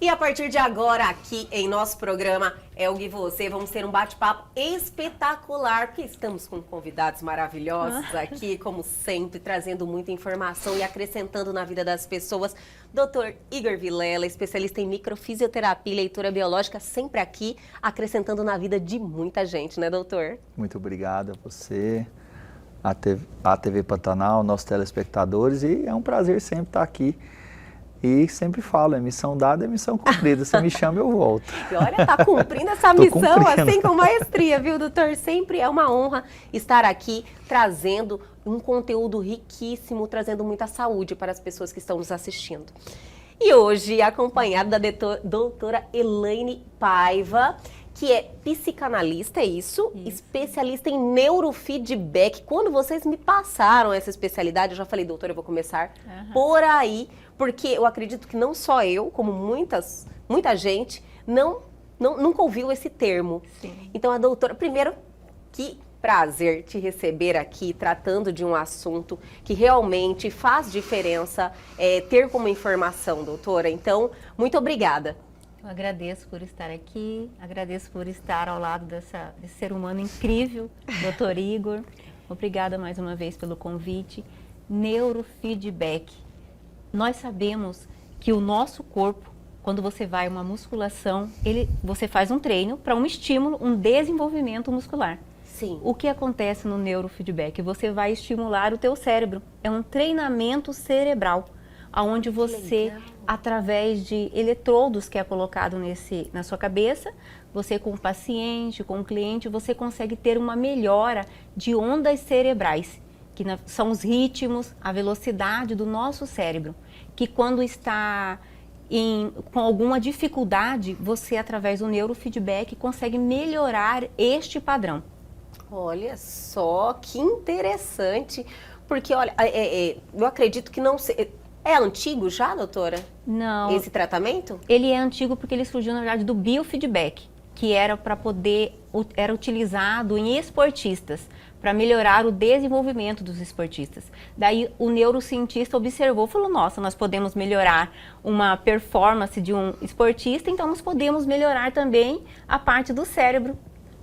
E a partir de agora, aqui em nosso programa Elgue Você, vamos ter um bate-papo espetacular, porque estamos com convidados maravilhosos aqui, como sempre, trazendo muita informação e acrescentando na vida das pessoas. Dr. Igor Vilela, especialista em microfisioterapia e leitura biológica, sempre aqui, acrescentando na vida de muita gente, né, doutor? Muito obrigado a você, a TV Pantanal, nossos telespectadores, e é um prazer sempre estar aqui. E sempre falo, é missão dada, é missão cumprida. Se me chama, eu volto. E olha, tá cumprindo essa missão assim com maestria, viu, doutor? Sempre é uma honra estar aqui trazendo um conteúdo riquíssimo, trazendo muita saúde para as pessoas que estão nos assistindo. E hoje, acompanhado da doutora Elaine Paiva, que é psicanalista, é isso? Especialista em neurofeedback. Quando vocês me passaram essa especialidade, eu já falei, doutora, eu vou começar por aí, porque eu acredito que não só eu, como muita gente, nunca ouviu esse termo. Sim. Então, a doutora, primeiro, que prazer te receber aqui, tratando de um assunto que realmente faz diferença ter como informação, doutora. Então, muito obrigada. Eu agradeço por estar aqui, agradeço por estar ao lado desse ser humano incrível, Dr. Igor. Obrigada mais uma vez pelo convite. Neurofeedback. Nós sabemos que o nosso corpo, quando você vai a uma musculação, você faz um treino para um estímulo, um desenvolvimento muscular. Sim. O que acontece no neurofeedback? Você vai estimular o teu cérebro. É um treinamento cerebral, onde você, através de eletrodos que é colocado na sua cabeça, você com o paciente, com o cliente, você consegue ter uma melhora de ondas cerebrais, que são os ritmos, a velocidade do nosso cérebro, que quando está com alguma dificuldade, você, através do neurofeedback, consegue melhorar este padrão. Olha só, que interessante, porque olha, eu acredito que não sei... É antigo já, doutora? Não. Esse tratamento? Ele é antigo porque ele surgiu, na verdade, do biofeedback, que era era utilizado em esportistas, para melhorar o desenvolvimento dos esportistas. Daí o neurocientista observou, falou, nossa, nós podemos melhorar uma performance de um esportista, então nós podemos melhorar também a parte do cérebro.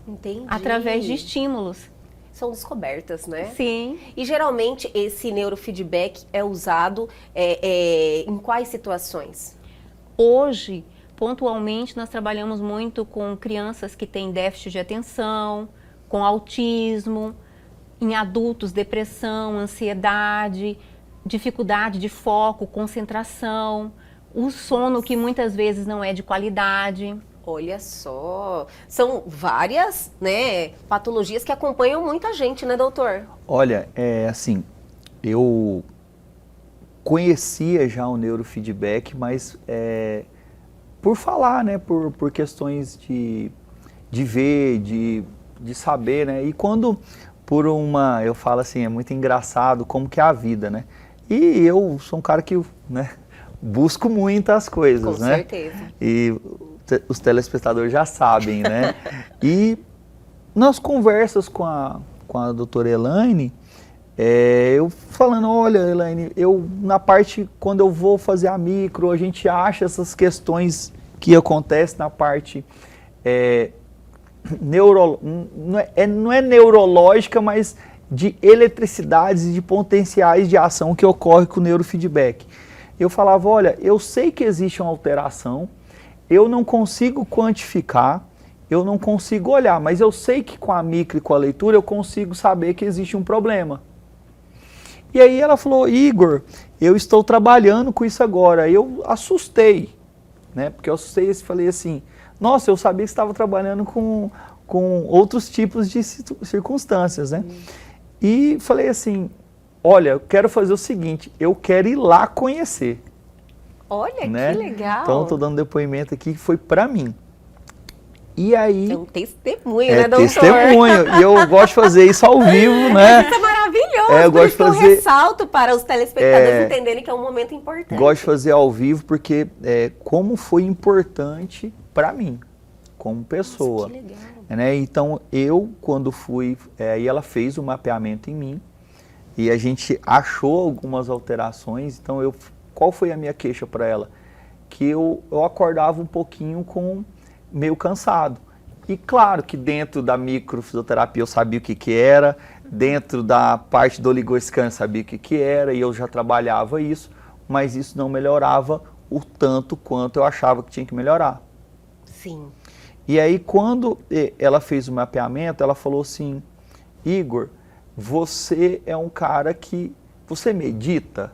Entendi. Através de estímulos. São descobertas, né? Sim. E geralmente esse neurofeedback é usado em quais situações? Hoje, pontualmente, nós trabalhamos muito com crianças que têm déficit de atenção, com autismo, em adultos, depressão, ansiedade, dificuldade de foco, concentração, o sono que muitas vezes não é de qualidade. Olha só, são várias, né, patologias que acompanham muita gente, né, doutor? Olha, assim, eu conhecia já o neurofeedback, mas por falar, né, por questões de ver, de saber, né, e quando eu falo assim, é muito engraçado como que é a vida, né, e eu sou um cara que, né, busco muitas coisas, né? Com certeza. E os telespectadores já sabem, né? E nas conversas com a doutora Elaine, eu falando, olha, Elaine, na parte, quando eu vou fazer a micro, a gente acha essas questões que acontecem na parte não é neurológica, mas de eletricidades e de potenciais de ação que ocorre com o neurofeedback. Eu falava, olha, eu sei que existe uma alteração, eu não consigo quantificar, eu não consigo olhar, mas eu sei que com a micro e com a leitura eu consigo saber que existe um problema. E aí ela falou, Igor, eu estou trabalhando com isso agora. Eu assustei, né? Porque eu assustei e falei assim, nossa, eu sabia que estava trabalhando com outros tipos de circunstâncias, né? E falei assim, olha, eu quero fazer o seguinte, eu quero ir lá conhecer. Olha, né? que legal. Então, estou dando depoimento aqui que foi para mim. E aí... É um testemunho, né, doutor? Testemunho. E eu gosto de fazer isso ao vivo, né? Isso é maravilhoso. Eu gosto de fazer... eu ressalto para os telespectadores entenderem que é um momento importante. Gosto de fazer ao vivo porque como foi importante para mim, como pessoa. Nossa, que legal. Né? Então, eu, quando fui... aí ela fez o mapeamento em mim e a gente achou algumas alterações. Então, qual foi a minha queixa para ela? que eu acordava um pouquinho meio cansado. E claro que dentro da microfisioterapia eu sabia o que era, dentro da parte do oligoscan eu sabia o que era, e eu já trabalhava isso, mas isso não melhorava o tanto quanto eu achava que tinha que melhorar. Sim. E aí quando ela fez o mapeamento, ela falou assim, Igor, você é um cara que, você medita?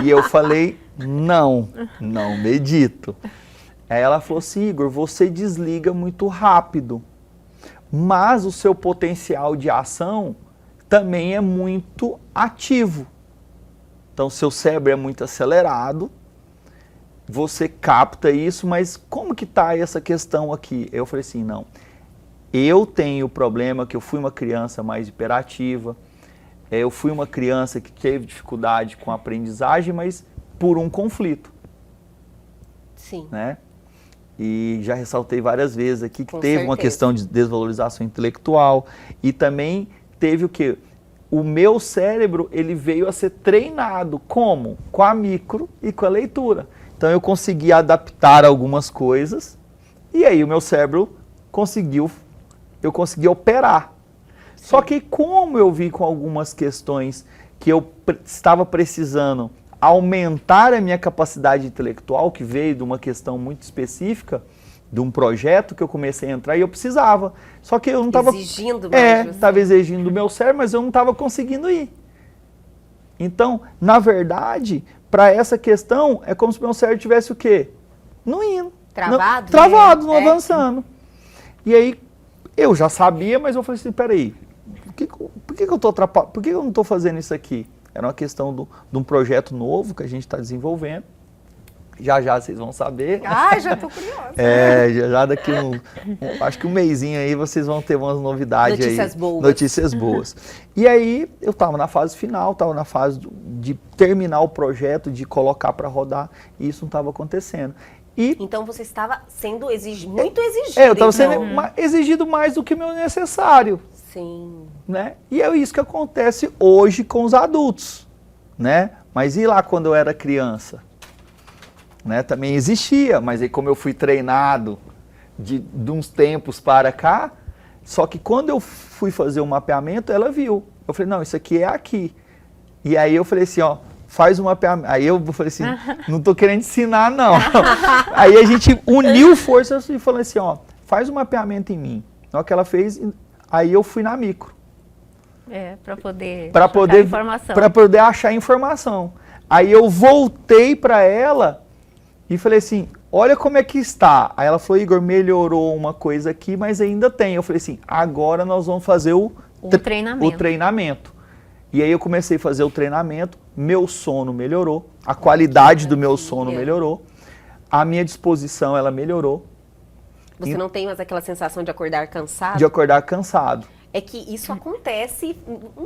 E eu falei, não medito. Aí ela falou assim, Igor, você desliga muito rápido, mas o seu potencial de ação também é muito ativo. Então, seu cérebro é muito acelerado, você capta isso, mas como que está essa questão aqui? Eu falei assim, não, eu tenho o problema que eu fui uma criança mais hiperativa, eu fui uma criança que teve dificuldade com a aprendizagem, mas por um conflito. Sim. Né? E já ressaltei várias vezes aqui que Com teve uma certeza. questão de desvalorização intelectual e também teve o quê? O meu cérebro, ele veio a ser treinado como? Com a micro e com a leitura. Então eu consegui adaptar algumas coisas e aí o meu cérebro eu consegui operar. Sim. Só que como eu vi com algumas questões que eu estava precisando aumentar a minha capacidade intelectual, que veio de uma questão muito específica, de um projeto que eu comecei a entrar e eu precisava. Só que eu não estava... Exigindo mais. Estava exigindo do meu cérebro, mas eu não estava conseguindo ir. Então, na verdade, para essa questão, é como se o meu cérebro tivesse o quê? Não indo. Travado? Travado, não avançando. E aí, eu já sabia, mas eu falei assim, peraí, por que eu tô atrapalhando? Por que eu não estou fazendo isso aqui? Era uma questão de um projeto novo que a gente está desenvolvendo. Já vocês vão saber. Já estou curiosa. Já daqui acho que um mesinho aí vocês vão ter umas novidades Notícias aí. Boas. Notícias boas. E aí eu estava na fase final, estava na fase de terminar o projeto, de colocar para rodar, e isso não estava acontecendo. Então você estava sendo muito exigido. Eu estava sendo exigido mais do que o meu necessário. Sim. Né? E é isso que acontece hoje com os adultos, né? Mas e lá quando eu era criança? Né? Também existia, mas aí como eu fui treinado de uns tempos para cá, só que quando eu fui fazer o mapeamento, ela viu. Eu falei, não, isso aqui é aqui. E aí eu falei assim, ó, faz um mapeamento. Aí eu falei assim, não estou querendo ensinar, não. Aí a gente uniu forças e falou assim, ó, faz um mapeamento em mim. Na hora que ela fez, aí eu fui na micro. Para poder informação. Para poder achar informação. Aí eu voltei para ela e falei assim, olha como é que está. Aí ela falou, Igor, melhorou uma coisa aqui, mas ainda tem. Eu falei assim, agora nós vamos fazer o treinamento. E aí eu comecei a fazer o treinamento, meu sono melhorou, a qualidade do meu sono melhorou, a minha disposição ela melhorou. Você não tem mais aquela sensação de acordar cansado? De acordar cansado. É que isso acontece,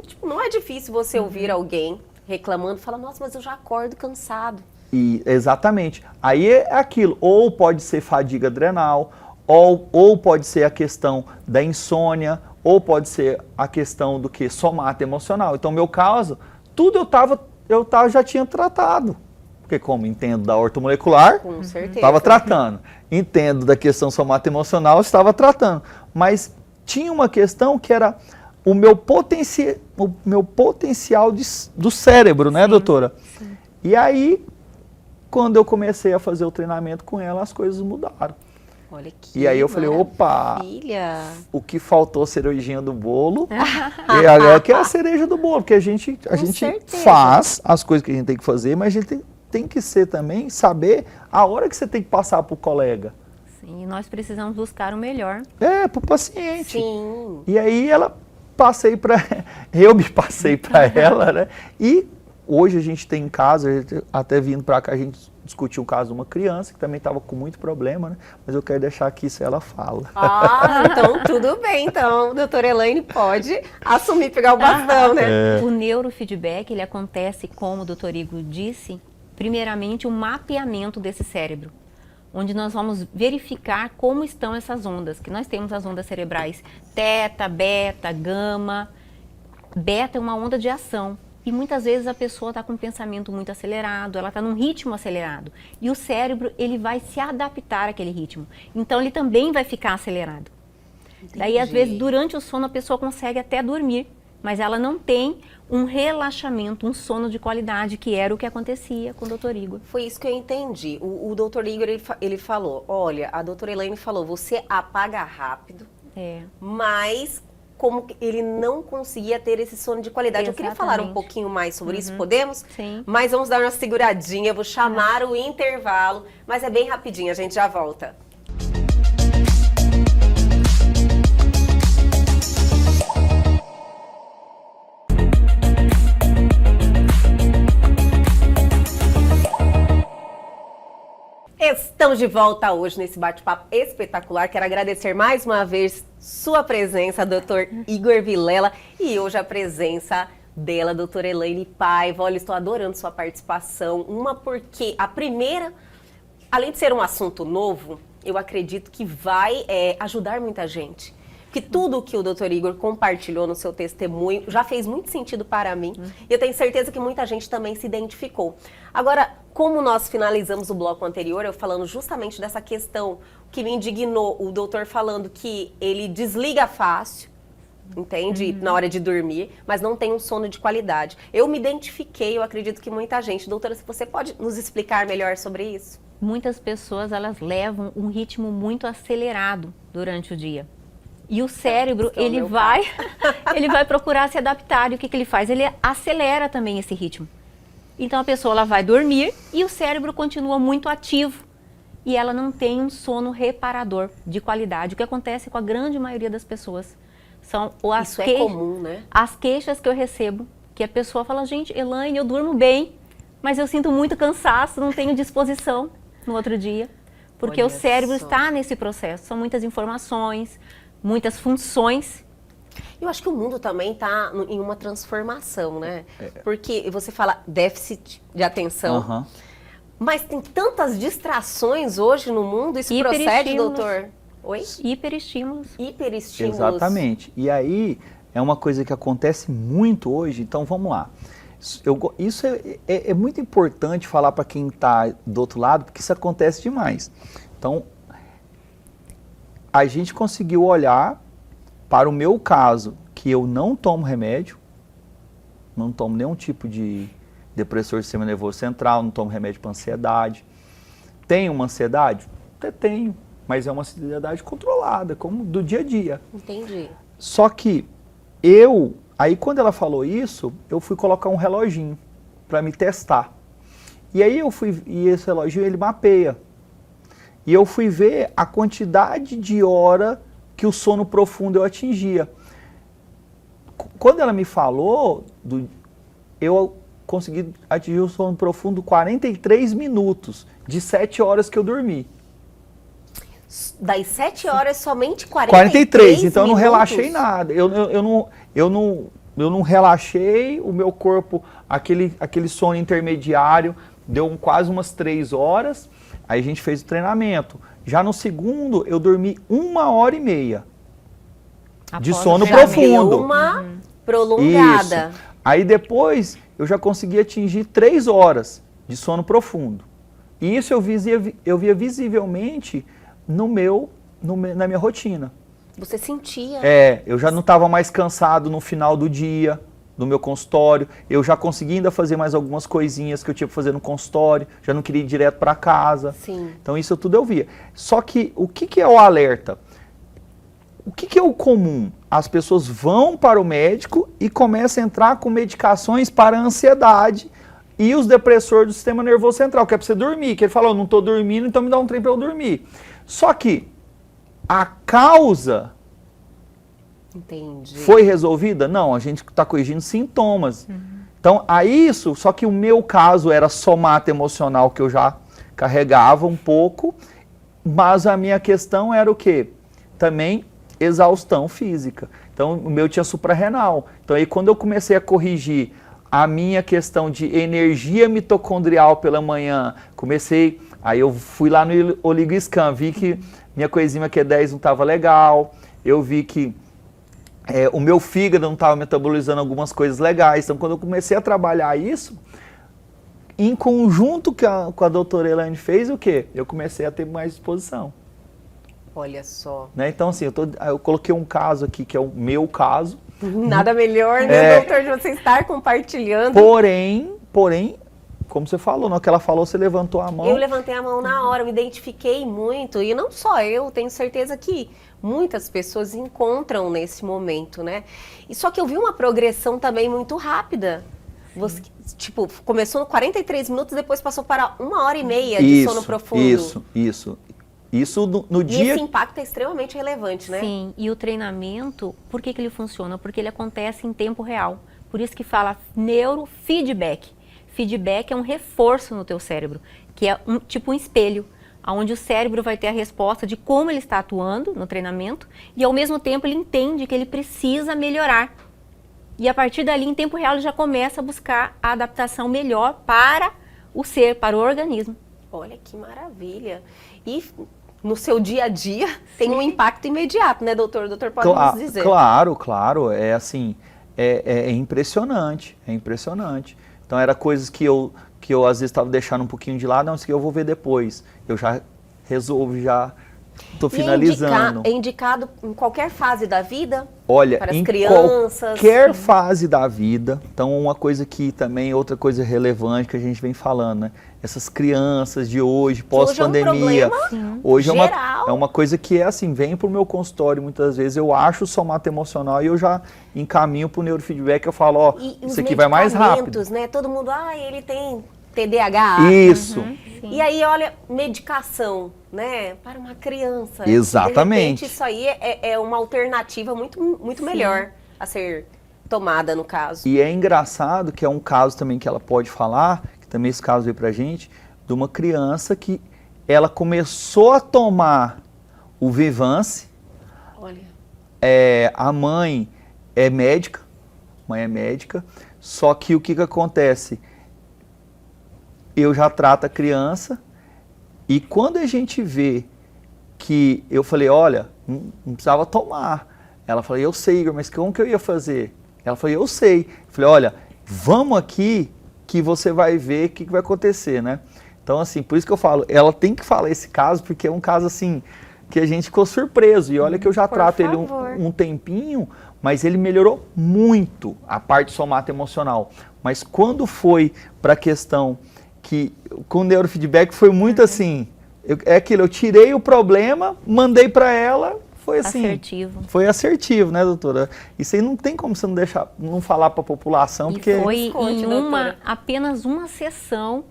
tipo, não é difícil você ouvir alguém reclamando, falar, nossa, mas eu já acordo cansado. Exatamente. Aí é aquilo, ou pode ser fadiga adrenal, ou pode ser a questão da insônia, ou pode ser a questão do que? Somato emocional. Então, no meu caso, tudo eu já tinha tratado. Porque como entendo da ortomolecular, com certeza, estava tratando. Entendo da questão somato emocional, estava tratando. Mas tinha uma questão que era o meu potencial do cérebro, né, doutora? Sim. E aí, quando eu comecei a fazer o treinamento com ela, as coisas mudaram. Olha que e aí eu falei, opa, o que faltou cerejinha do bolo, e agora que é a cereja do bolo, porque a gente faz as coisas que a gente tem que fazer, mas a gente tem que ser também, saber a hora que você tem que passar para o colega. Sim, nós precisamos buscar o melhor. Para o paciente. Sim. E aí eu me passei para ela, né? E hoje a gente tem em casa, até vindo para cá, a gente discutiu o caso de uma criança que também estava com muito problema, né? Mas eu quero deixar aqui se ela fala. Então tudo bem. Então, doutora Elaine pode assumir, pegar o bastão, né? O neurofeedback, ele acontece, como o doutor Igor disse, primeiramente um mapeamento desse cérebro, onde nós vamos verificar como estão essas ondas, que nós temos as ondas cerebrais teta, beta, gama. Beta é uma onda de ação, E muitas vezes a pessoa está com um pensamento muito acelerado, ela está num ritmo acelerado. E o cérebro, ele vai se adaptar àquele ritmo. Então, ele também vai ficar acelerado. Entendi. Daí, às vezes, durante o sono, a pessoa consegue até dormir, mas ela não tem um relaxamento, um sono de qualidade, que era o que acontecia com o Dr. Igor. Foi isso que eu entendi. O Dr. Igor, ele falou, olha, a doutora Elaine falou, você apaga rápido, mas como ele não conseguia ter esse sono de qualidade. Exatamente. Eu queria falar um pouquinho mais sobre isso, podemos? Sim. Mas vamos dar uma seguradinha, eu vou chamar o intervalo, mas é bem rapidinho, a gente já volta. Estamos de volta hoje nesse bate-papo espetacular. Quero agradecer mais uma vez sua presença, doutor Igor Vilela, e hoje a presença dela, doutora Elaine Paiva. Olha, estou adorando sua participação. Uma porque a primeira, além de ser um assunto novo, eu acredito que vai ajudar muita gente. Que tudo que o Dr. Igor compartilhou no seu testemunho já fez muito sentido para mim. E eu tenho certeza que muita gente também se identificou. Agora, como nós finalizamos o bloco anterior, eu falando justamente dessa questão que me indignou, o doutor falando que ele desliga fácil, entende? Na hora de dormir, mas não tem um sono de qualidade. Eu me identifiquei, eu acredito que muita gente. Doutora, se você pode nos explicar melhor sobre isso? Muitas pessoas, elas levam um ritmo muito acelerado durante o dia. E o cérebro, ele vai procurar se adaptar. E o que ele faz? Ele acelera também esse ritmo. Então a pessoa ela vai dormir e o cérebro continua muito ativo. E ela não tem um sono reparador de qualidade. O que acontece com a grande maioria das pessoas são Isso é comum, né? As queixas que eu recebo, que a pessoa fala, gente, Elaine, eu durmo bem, mas eu sinto muito cansaço, não tenho disposição no outro dia. Porque Olha o cérebro só. está nesse processo. São muitas informações, muitas funções. Eu acho que o mundo também está em uma transformação, né? Porque você fala déficit de atenção, mas tem tantas distrações hoje no mundo, isso procede, doutor? Oi? Hiperestímulos. Hiperestímulos. Exatamente. E aí, é uma coisa que acontece muito hoje, então vamos lá. Isso é muito importante falar para quem está do outro lado, porque isso acontece demais. Então, a gente conseguiu olhar para o meu caso, que eu não tomo remédio, não tomo nenhum tipo de depressor do sistema nervoso central, não tomo remédio para ansiedade. Tenho uma ansiedade? Até tenho, mas é uma ansiedade controlada, como do dia a dia. Entendi. Só que aí quando ela falou isso, eu fui colocar um reloginho para me testar. E aí e esse reloginho ele mapeia. E eu fui ver a quantidade de hora que o sono profundo eu atingia. Quando ela me falou, eu consegui atingir o sono profundo 43 minutos, de 7 horas que eu dormi. Das 7 horas, somente 43, então eu não minutos? relaxei nada. Eu não relaxei, o meu corpo, aquele sono intermediário, deu quase umas 3 horas, aí a gente fez o treinamento. Já no segundo, eu dormi 1h30 de sono profundo. Uma prolongada. Isso. Aí depois, eu já consegui atingir 3 horas de sono profundo. E isso eu via visivelmente na minha rotina. Você sentia? Eu já não estava mais cansado no final do dia, no meu consultório. Eu já consegui ainda fazer mais algumas coisinhas que eu tinha que fazer no consultório. Já não queria ir direto para casa. Sim. Então isso tudo eu via. Só que o que é o alerta? O que é o comum? As pessoas vão para o médico e começam a entrar com medicações para a ansiedade e os depressores do sistema nervoso central, que é para você dormir. Que ele fala, eu não estou dormindo, então me dá um trem para eu dormir. Só que a causa foi resolvida? Não, a gente está corrigindo sintomas. Então, só que o meu caso era somato emocional, que eu já carregava um pouco, mas a minha questão era o quê? Também exaustão física. Então, o meu tinha suprarrenal. Então, aí quando eu comecei a corrigir a minha questão de energia mitocondrial pela manhã, aí eu fui lá no OligoScan, vi que minha coenzima Q10 não estava legal, eu vi que o meu fígado não estava metabolizando algumas coisas legais. Então, quando eu comecei a trabalhar isso, em conjunto com a doutora Elaine fez o quê? Eu comecei a ter mais disposição. Olha só. Né? Então, assim, eu coloquei um caso aqui, que é o meu caso. Nada melhor, né, doutor, de você estar compartilhando. Porém, como você falou, na hora que ela falou, você levantou a mão. Eu levantei a mão na hora, eu me identifiquei muito, e não só eu, tenho certeza que muitas pessoas encontram nesse momento, né? E só que eu vi uma progressão também muito rápida. Você, tipo, começou no 43 minutos, depois passou para 1h30 de sono profundo. Isso no dia... E esse impacto é extremamente relevante, né? Sim, e o treinamento, por que ele funciona? Porque ele acontece em tempo real. Por isso que fala neurofeedback. Feedback é um reforço no teu cérebro, que é tipo um espelho, onde o cérebro vai ter a resposta de como ele está atuando no treinamento e ao mesmo tempo ele entende que ele precisa melhorar. E a partir dali, em tempo real, ele já começa a buscar a adaptação melhor para o ser, para o organismo. Olha que maravilha. E no seu dia a dia tem um impacto imediato, né, doutor? O doutor pode nos dizer. Claro. É assim, é impressionante, é impressionante. Então, era coisas que eu às vezes estava deixando um pouquinho de lado, não, isso aqui eu vou ver depois. Eu já resolvo, já estou finalizando. É indicado em qualquer fase da vida? Olha, para as em crianças? Qualquer fase da vida. Então, uma coisa que também, outra coisa relevante que a gente vem falando, né? Essas crianças de hoje, pós-pandemia. Hoje é uma coisa que é assim, vem para o meu consultório muitas vezes, eu acho o somato emocional e eu já encaminho para o neurofeedback, eu falo, ó, isso aqui vai mais rápido. Né? Todo mundo, ele tem TDAH. Isso. E aí, olha, medicação, né, para uma criança. Exatamente. De repente, isso aí é uma alternativa muito melhor a ser tomada, no caso. E é engraçado que é um caso também que ela pode falar, que também esse caso veio pra gente, de uma criança que ela começou a tomar o Vyvanse. Olha. A mãe é médica, só que o que acontece? Eu já trato a criança e quando a gente vê que eu falei, olha, não precisava tomar. Ela falou, eu sei, Igor, mas como que eu ia fazer? Ela falou, eu sei. Eu falei, olha, vamos aqui que você vai ver o que vai acontecer, né? Então, assim, por isso que eu falo, ela tem que falar esse caso, porque é um caso, assim, que a gente ficou surpreso. E olha que eu já trato ele um tempinho, mas ele melhorou muito a parte somato emocional. Mas quando foi para a questão que com o neurofeedback foi muito assim, eu tirei o problema, mandei para ela, foi assim. Assertivo. Foi assertivo, né, doutora? Isso aí não tem como você não falar para a população, e porque... foi apenas uma sessão,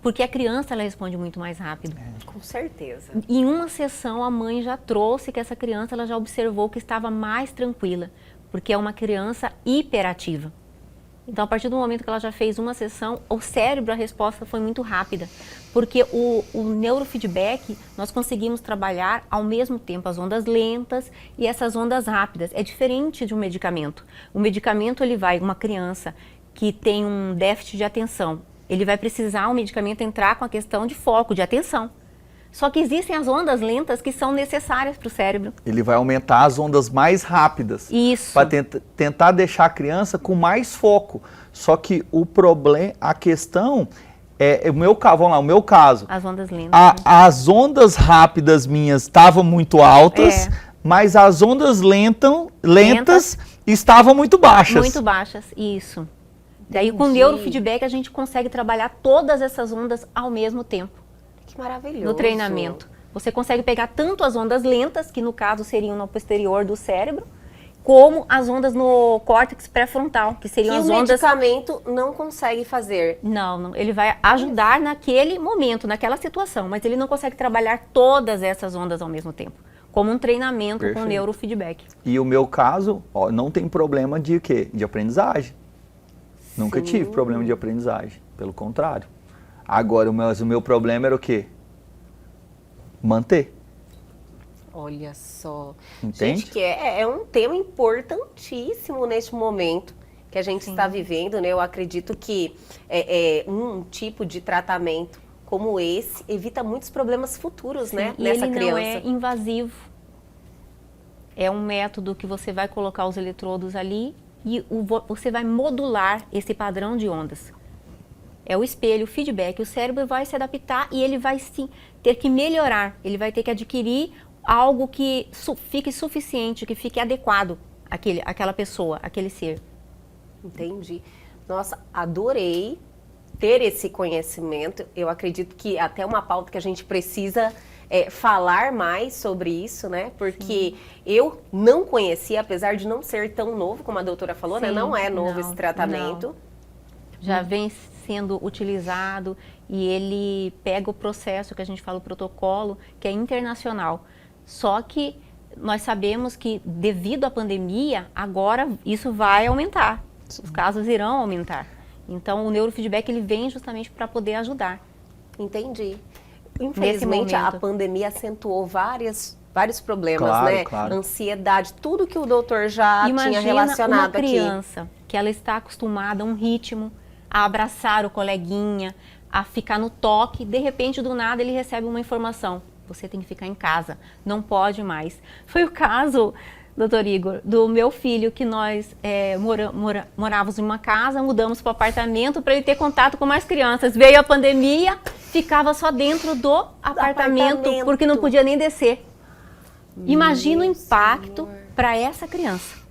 porque a criança ela responde muito mais rápido. Com certeza. Em uma sessão a mãe já trouxe que essa criança ela já observou que estava mais tranquila, porque é uma criança hiperativa. Então, a partir do momento que ela já fez uma sessão, o cérebro, a resposta foi muito rápida. Porque o neurofeedback, nós conseguimos trabalhar ao mesmo tempo as ondas lentas e essas ondas rápidas. É diferente de um medicamento. O medicamento, uma criança que tem um déficit de atenção, ele vai precisar, o medicamento, entrar com a questão de foco, de atenção. Só que existem as ondas lentas que são necessárias para o cérebro. Ele vai aumentar as ondas mais rápidas. Isso. Para tentar deixar a criança com mais foco. Só que o problema, a questão o meu caso. As ondas lentas. As ondas rápidas minhas estavam muito altas, mas as ondas lentas estavam muito baixas. Muito baixas, isso. Daí com o neurofeedback a gente consegue trabalhar todas essas ondas ao mesmo tempo. Que maravilhoso. No treinamento. Você consegue pegar tanto as ondas lentas, que no caso seriam no posterior do cérebro, como as ondas no córtex pré-frontal, que seriam as ondas... Que o medicamento não consegue fazer. Não, ele vai ajudar naquele momento, naquela situação, mas ele não consegue trabalhar todas essas ondas ao mesmo tempo, como um treinamento com neurofeedback. E o meu caso, não tem problema de quê? De aprendizagem. Nunca tive problema de aprendizagem, pelo contrário. Agora, o meu problema era o quê? Manter. Olha só. Entende? Gente, que é um tema importantíssimo neste momento que a gente está vivendo, né? Eu acredito que um tipo de tratamento como esse evita muitos problemas futuros, né? E nessa ele criança. Não é invasivo. É um método que você vai colocar os eletrodos ali e você vai modular esse padrão de ondas. É o espelho, o feedback. O cérebro vai se adaptar e ele vai sim ter que melhorar. Ele vai ter que adquirir algo que fique suficiente, que fique adequado àquela pessoa, àquele ser. Entendi. Nossa, adorei ter esse conhecimento. Eu acredito que até uma pauta que a gente precisa falar mais sobre isso, né? Porque eu não conhecia, apesar de não ser tão novo, como a doutora falou, né? Não é novo esse tratamento. Não. Já vem sendo utilizado e ele pega o processo que a gente fala, o protocolo, que é internacional. Só que nós sabemos que devido à pandemia, agora isso vai aumentar. Os casos irão aumentar. Então o neurofeedback ele vem justamente para poder ajudar. Entendi. Infelizmente a pandemia acentuou vários problemas, né? Claro. Ansiedade, tudo que o doutor já tinha relacionado aqui. Imagina uma criança que ela está acostumada a um ritmo, a abraçar o coleguinha, a ficar no toque, de repente do nada ele recebe uma informação. Você tem que ficar em casa, não pode mais. Foi o caso, doutor Igor, do meu filho, que nós morávamos em uma casa, mudamos para o apartamento para ele ter contato com mais crianças. Veio a pandemia, ficava só dentro do apartamento, porque não podia nem descer. Imagina o impacto para essa criança.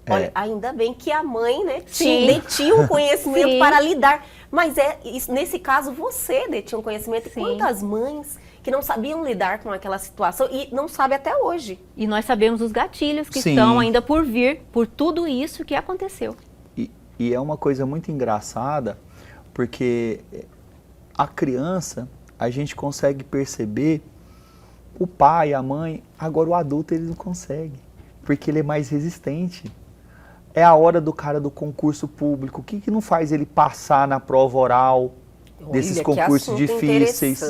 Olha, ainda bem que a mãe, né, detinha um conhecimento para lidar. Mas nesse caso você detinha um conhecimento. Sim. Quantas mães que não sabiam lidar com aquela situação e não sabem até hoje. E nós sabemos os gatilhos que estão ainda por vir, por tudo isso que aconteceu. E é uma coisa muito engraçada, porque a criança, a gente consegue perceber, o pai, a mãe, agora o adulto ele não consegue, porque ele é mais resistente. É a hora do cara do concurso público, o que não faz ele passar na prova oral? Desses concursos difíceis.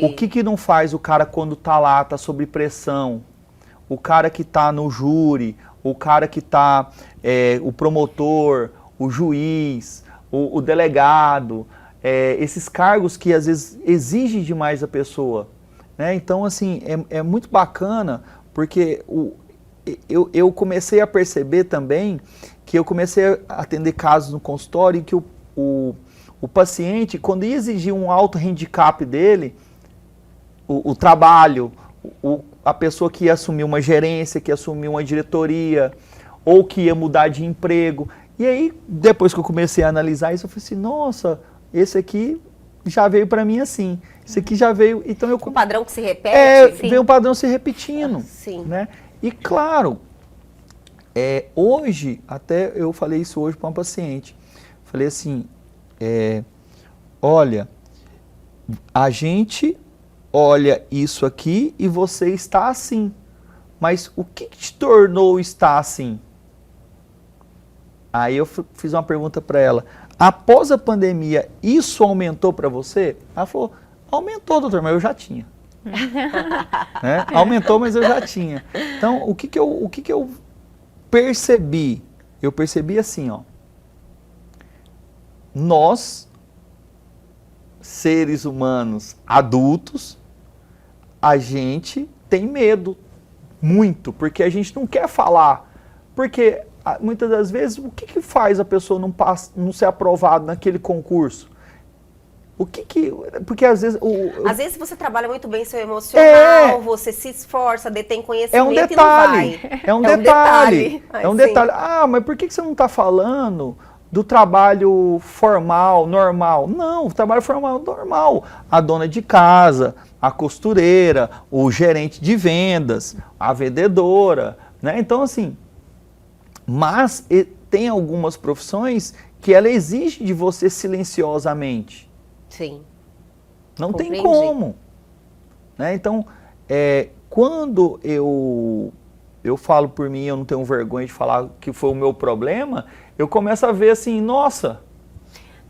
O que não faz o cara quando tá lá, tá sob pressão? O cara que tá no júri, o cara que tá, o promotor, o juiz, o delegado, esses cargos que às vezes exigem demais da pessoa, né? Então, assim, é muito bacana, porque eu comecei a perceber também que eu comecei a atender casos no consultório e que o paciente, quando ia exigir um alto handicap dele, o trabalho, a pessoa que ia assumir uma gerência, que ia assumir uma diretoria, ou que ia mudar de emprego. E aí, depois que eu comecei a analisar isso, eu falei assim, nossa, esse aqui já veio para mim assim. Esse aqui já veio... Então um padrão que se repete? Veio um padrão se repetindo. Sim. Né? E claro, hoje, até eu falei isso hoje para uma paciente, falei assim, olha, a gente olha isso aqui e você está assim, mas o que te tornou estar assim? Aí eu fiz uma pergunta para ela, após a pandemia, isso aumentou para você? Ela falou, aumentou, doutor, mas eu já tinha. Né? Aumentou, mas eu já tinha. Então, o que eu percebi? Eu percebi assim, ó, nós, seres humanos adultos, a gente tem medo, muito, porque a gente não quer falar, porque muitas das vezes, o que faz a pessoa não ser aprovada naquele concurso? Porque às vezes... Às vezes você trabalha muito bem seu emocional, você se esforça, detém conhecimento e não vai. É um detalhe. É um detalhe. Ah, mas por que você não está falando do trabalho formal, normal? Não, o trabalho formal é normal. A dona de casa, a costureira, o gerente de vendas, a vendedora, né? Então, assim, mas tem algumas profissões que ela exige de você silenciosamente. Sim. Não tem como. Né? Então, quando eu falo por mim, eu não tenho vergonha de falar que foi o meu problema, eu começo a ver assim, nossa...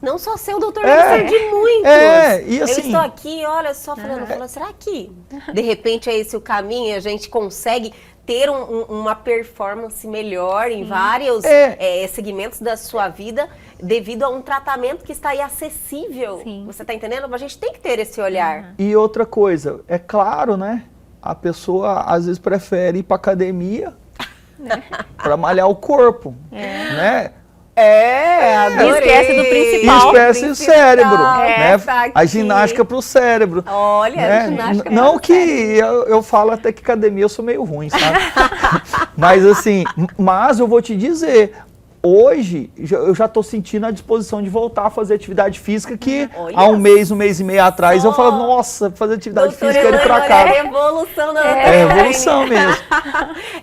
Não só seu, doutor, deve ser de muitos. E assim, eu estou aqui, olha só, falando, será que de repente é esse o caminho e a gente consegue ter uma performance melhor em vários segmentos da sua vida devido a um tratamento que está aí acessível? Sim. Você está entendendo? A gente tem que ter esse olhar. E outra coisa, é claro, né? a pessoa às vezes prefere ir para academia para malhar o corpo, né? Adorei. Esquece do principal. Esquece o cérebro, né? Tá aqui. A ginástica para o cérebro. Olha, né? a ginástica Não para o que cérebro. eu falo até que academia eu sou meio ruim, sabe? Mas assim, mas eu vou te dizer, hoje eu já estou sentindo a disposição de voltar a fazer atividade física que Olha há um mês e meio atrás eu falo, nossa, fazer atividade física é ir pra cá. É revolução da É revolução mesmo.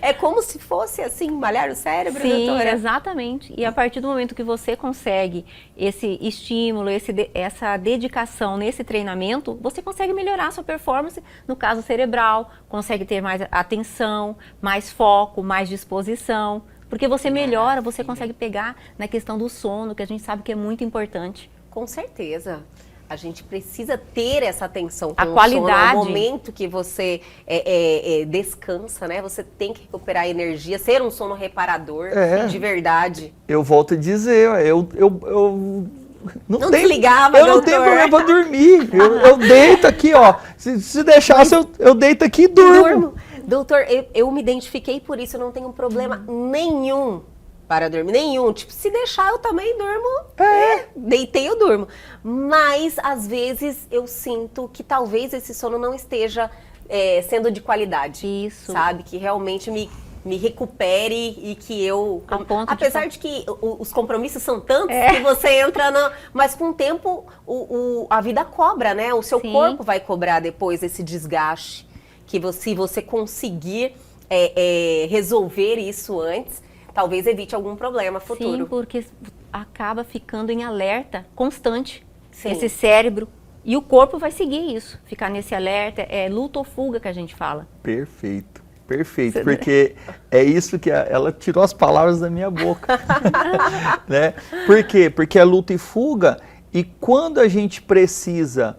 É como se fosse assim, malhar o cérebro, Sim, doutora? exatamente. E a partir do momento que você consegue esse estímulo, essa dedicação nesse treinamento, você consegue melhorar a sua performance, no caso cerebral, consegue ter mais atenção, mais foco, mais disposição. Porque você melhora, você consegue pegar na questão do sono, que a gente sabe que é muito importante. Com certeza. A gente precisa ter essa atenção com A o qualidade. sono. No momento que você descansa, né? Você tem que recuperar a energia, ser um sono reparador de verdade. Eu volto a dizer, eu não tenho, desligava, eu não doutor. tenho problema pra dormir. Eu deito aqui, ó. Se deixasse, eu deito aqui e durmo. Doutor, eu me identifiquei por isso, eu não tenho problema nenhum para dormir, nenhum. Tipo, se deixar eu também durmo, deitei eu durmo. Mas, às vezes, eu sinto que talvez esse sono não esteja sendo de qualidade. Isso. Sabe? Que realmente me recupere e que eu... Apesar de que os compromissos são tantos que você entra mas com o tempo a vida cobra, né? O seu corpo vai cobrar depois esse desgaste. Que se você conseguir resolver isso antes, talvez evite algum problema futuro. Sim, porque acaba ficando em alerta constante. Sim. Esse cérebro. E o corpo vai seguir isso. Ficar nesse alerta, é luta ou fuga que a gente fala. Perfeito. Perfeito, porque é isso que ela tirou as palavras da minha boca. Né? Por quê? Porque é luta e fuga, e quando a gente precisa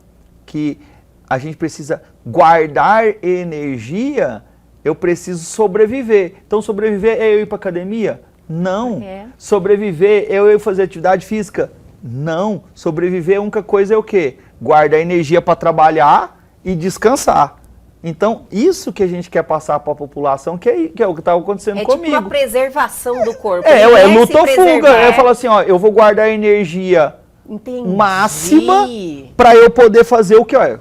guardar energia, eu preciso sobreviver. Então, sobreviver é eu ir para academia? Não. Sobreviver é eu ir fazer atividade física? Não. Sobreviver, a única coisa é o quê? Guardar energia para trabalhar e descansar. Então, isso que a gente quer passar para a população, que é o que estava acontecendo comigo. É tipo uma preservação do corpo. É luta ou fuga. Eu falo assim, ó, eu vou guardar energia máxima para eu poder fazer o que, olha,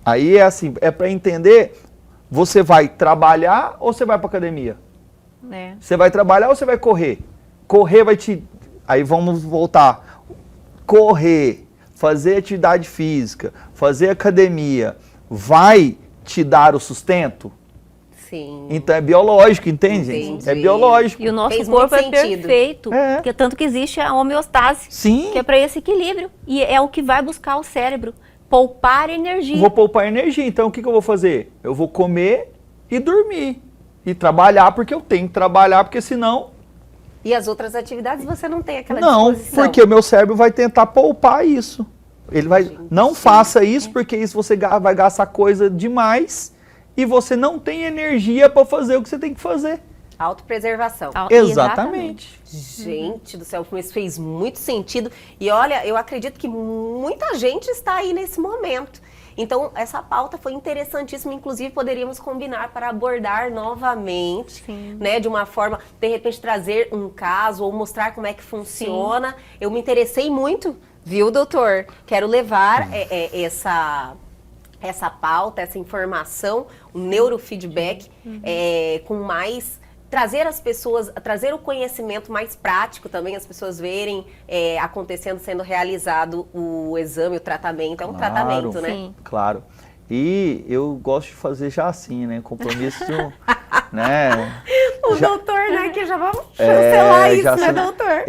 aí é assim, é para entender, você vai trabalhar ou você vai para academia? Você vai trabalhar ou você vai correr? Correr vai aí vamos voltar. Correr, fazer atividade física, fazer academia, vai te dar o sustento? Sim. Então é biológico, entende? Entendi. É biológico. E o nosso corpo é perfeito, porque tanto que existe a homeostase, que é para esse equilíbrio. E é o que vai buscar o cérebro, poupar energia. Vou poupar energia, então o que eu vou fazer? Eu vou comer e dormir. E trabalhar, porque eu tenho que trabalhar, porque senão... E as outras atividades você não tem aquela disposição? Não, porque o meu cérebro vai tentar poupar isso. Ele vai, não faça isso, porque isso você vai gastar coisa demais e você não tem energia para fazer o que você tem que fazer. Autopreservação. Exatamente. Gente do céu, isso fez muito sentido. E olha, eu acredito que muita gente está aí nesse momento. Então, essa pauta foi interessantíssima, inclusive poderíamos combinar para abordar novamente, né, de uma forma, de repente trazer um caso ou mostrar como é que funciona. Eu me interessei muito, viu, doutor? Quero levar essa pauta, essa informação, o neurofeedback, com mais... Trazer as pessoas, trazer o conhecimento mais prático também, as pessoas verem acontecendo, sendo realizado o exame, o tratamento. É um tratamento, né? Sim. Claro. E eu gosto de fazer já assim, né? Compromisso, né? Doutor, né? Que já vamos chancelar isso, né, doutor?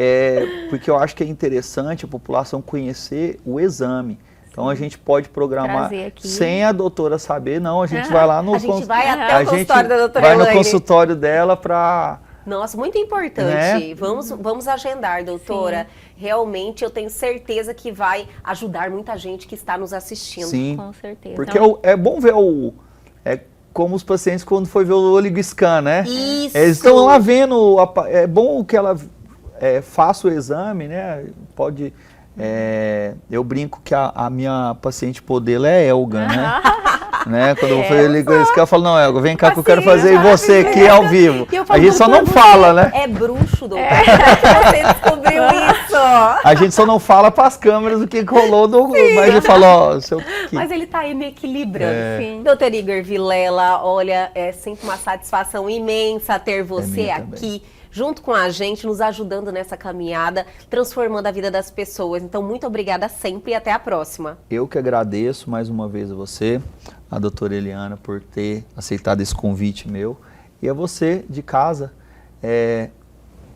Porque eu acho que é interessante a população conhecer o exame. Então a gente pode programar sem a doutora saber, não, a gente vai lá no... A gente vai até o consultório da doutora vai Elaine. no consultório dela para... Nossa, muito importante. Né? Vamos agendar, doutora. Sim. Realmente eu tenho certeza que vai ajudar muita gente que está nos assistindo. Sim, com certeza. Porque é bom ver como os pacientes quando foi ver o OligoScan, né? Isso! Eles estão lá vendo, é bom que ela faça o exame, né? Pode... eu brinco que a minha paciente modelo é Elga, né? Né? Quando eu ligo esse cara, eu falo, não, Elga, vem cá que eu quero Paciência, fazer você aqui ao vivo. A gente só não fala, né? É bruxo, doutor. Você descobriu isso. A gente só não fala para as câmeras o que rolou, mas ele falou, ó, seu... Mas ele tá aí me equilibrando. Sim. Doutor Igor Vilela, olha, é sempre uma satisfação imensa ter você aqui, junto com a gente, nos ajudando nessa caminhada, transformando a vida das pessoas. Então, muito obrigada sempre e até a próxima. Eu que agradeço mais uma vez a você, a doutora Eliana, por ter aceitado esse convite meu. E a você, de casa.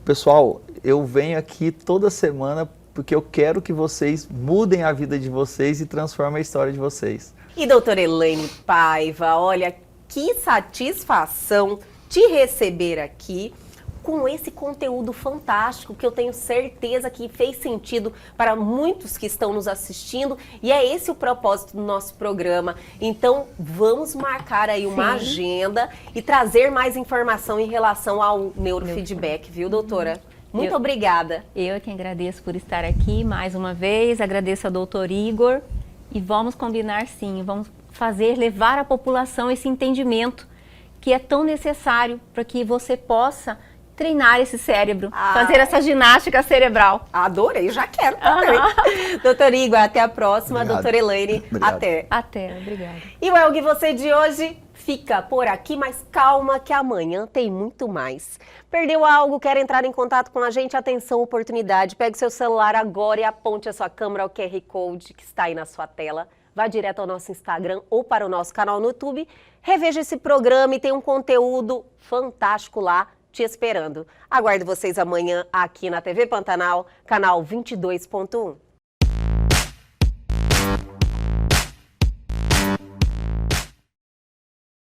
Pessoal, eu venho aqui toda semana porque eu quero que vocês mudem a vida de vocês e transformem a história de vocês. E doutora Elaine Paiva, olha, que satisfação te receber aqui com esse conteúdo fantástico que eu tenho certeza que fez sentido para muitos que estão nos assistindo e é esse o propósito do nosso programa. Então vamos marcar aí uma agenda e trazer mais informação em relação ao neurofeedback, viu, doutora? Muito obrigada. Eu que agradeço por estar aqui mais uma vez, agradeço ao doutor Igor e vamos combinar sim, vamos levar à população esse entendimento que é tão necessário para que você possa treinar esse cérebro, fazer essa ginástica cerebral. Adorei, já quero também. Doutor Igor, até a próxima. Obrigado. Doutora Elaine, até. Até, obrigada. E o Elgue Você de hoje fica por aqui, mas calma que amanhã tem muito mais. Perdeu algo, quer entrar em contato com a gente? Atenção, oportunidade. Pegue seu celular agora e aponte a sua câmera ao QR Code que está aí na sua tela. Vá direto ao nosso Instagram ou para o nosso canal no YouTube. Reveja esse programa e tem um conteúdo fantástico lá te esperando. Aguardo vocês amanhã aqui na TV Pantanal, canal 22.1.